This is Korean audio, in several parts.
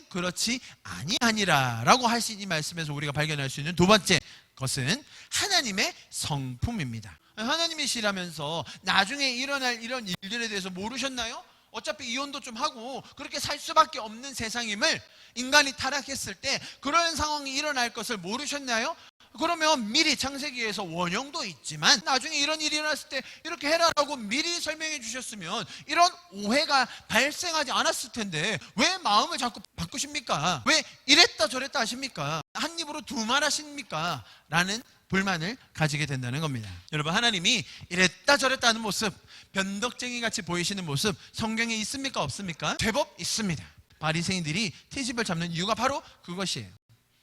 그렇지 아니하니라 라고 하신 이 말씀에서 우리가 발견할 수 있는 두 번째 것은 하나님의 성품입니다. 하나님이시라면서 나중에 일어날 이런 일들에 대해서 모르셨나요? 어차피 이혼도 좀 하고 그렇게 살 수밖에 없는 세상임을 인간이 타락했을 때 그런 상황이 일어날 것을 모르셨나요? 그러면 미리 창세기에서 원형도 있지만 나중에 이런 일이 일어났을 때 이렇게 해라라고 미리 설명해 주셨으면 이런 오해가 발생하지 않았을 텐데 왜 마음을 자꾸 바꾸십니까? 왜 이랬다 저랬다 하십니까? 한 입으로 두 말 하십니까? 라는 불만을 가지게 된다는 겁니다. 여러분, 하나님이 이랬다 저랬다 하는 모습, 변덕쟁이 같이 보이시는 모습 성경에 있습니까? 없습니까? 제법 있습니다. 바리새인들이 트집을 잡는 이유가 바로 그것이에요.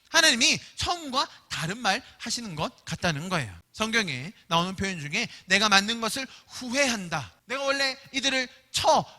하나님이 처음과 다른 말 하시는 것 같다는 거예요. 성경에 나오는 표현 중에 내가 만든 것을 후회한다. 내가 원래 이들을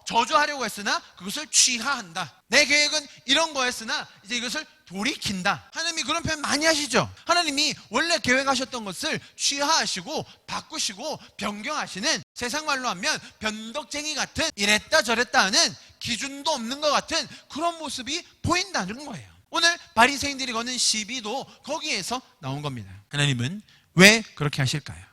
저주하려고 했으나 그것을 취하한다. 내 계획은 이런 거였으나 이제 이것을 돌이킨다. 하나님이 그런 표현 많이 하시죠. 하나님이 원래 계획하셨던 것을 취하하시고 바꾸시고 변경하시는, 세상 말로 하면 변덕쟁이 같은, 이랬다 저랬다 하는 기준도 없는 것 같은 그런 모습이 보인다는 거예요. 오늘 바리새인들이 거는 시비도 거기에서 나온 겁니다. 하나님은 왜 그렇게 하실까요?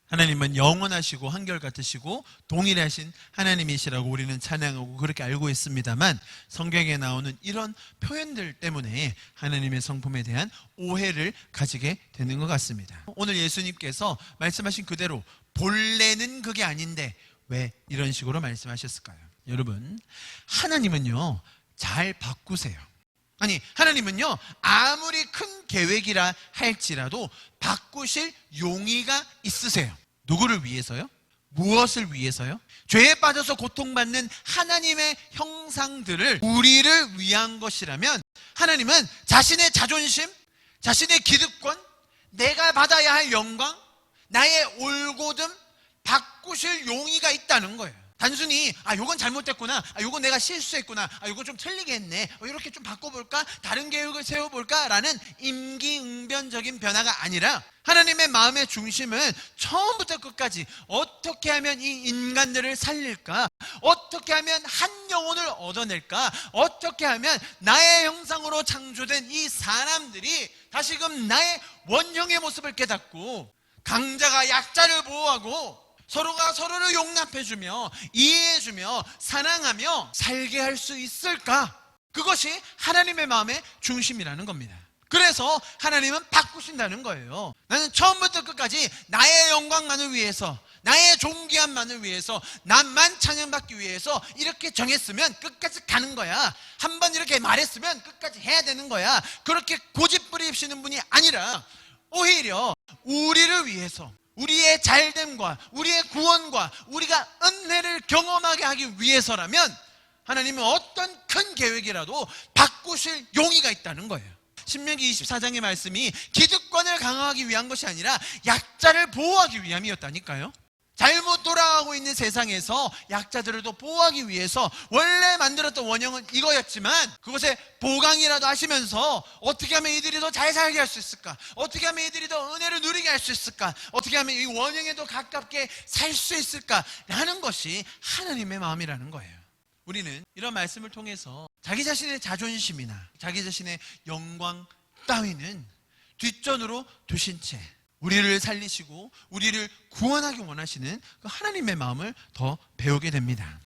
하나님은 영원하시고 한결같으시고 동일하신 하나님이시라고 우리는 찬양하고 그렇게 알고 있습니다만 성경에 나오는 이런 표현들 때문에 하나님의 성품에 대한 오해를 가지게 되는 것 같습니다. 오늘 예수님께서 말씀하신 그대로 본래는 그게 아닌데 왜 이런 식으로 말씀하셨을까요? 여러분, 하나님은요 잘 바꾸세요. 아니, 하나님은요 아무리 큰 계획이라 할지라도 바꾸실 용의가 있으세요. 누구를 위해서요? 무엇을 위해서요? 죄에 빠져서 고통받는 하나님의 형상들을 우리를 위한 것이라면 하나님은 자신의 자존심, 자신의 기득권, 내가 받아야 할 영광, 나의 올곧음 바꾸실 용의가 있다는 거예요. 단순히 요건 잘못됐구나, 요건 내가 실수했구나, 요건 좀 틀리게 했네, 이렇게 좀 바꿔볼까, 다른 계획을 세워볼까 라는 임기응변적인 변화가 아니라 하나님의 마음의 중심은 처음부터 끝까지 어떻게 하면 이 인간들을 살릴까, 어떻게 하면 한 영혼을 얻어낼까, 어떻게 하면 나의 형상으로 창조된 이 사람들이 다시금 나의 원형의 모습을 깨닫고 강자가 약자를 보호하고 서로가 서로를 용납해주며 이해해주며 사랑하며 살게 할 수 있을까? 그것이 하나님의 마음의 중심이라는 겁니다. 그래서 하나님은 바꾸신다는 거예요. 나는 처음부터 끝까지 나의 영광만을 위해서, 나의 존귀함만을 위해서, 나만 찬양받기 위해서 이렇게 정했으면 끝까지 가는 거야. 한번 이렇게 말했으면 끝까지 해야 되는 거야. 그렇게 고집부리시는 분이 아니라 오히려 우리를 위해서, 우리의 잘됨과 우리의 구원과 우리가 은혜를 경험하게 하기 위해서라면 하나님은 어떤 큰 계획이라도 바꾸실 용의가 있다는 거예요. 신명기 24장의 말씀이 기득권을 강화하기 위한 것이 아니라 약자를 보호하기 위함이었다니까요. 잘못 돌아가고 있는 세상에서 약자들을 보호하기 위해서 원래 만들었던 원형은 이거였지만 그것에 보강이라도 하시면서 어떻게 하면 이들이 더 잘 살게 할 수 있을까, 어떻게 하면 이들이 더 은혜를 누리게 할 수 있을까, 어떻게 하면 이 원형에 더 가깝게 살 수 있을까 라는 것이 하나님의 마음이라는 거예요. 우리는 이런 말씀을 통해서 자기 자신의 자존심이나 자기 자신의 영광 따위는 뒷전으로 두신 채 우리를 살리시고 우리를 구원하기 원하시는 그 하나님의 마음을 더 배우게 됩니다.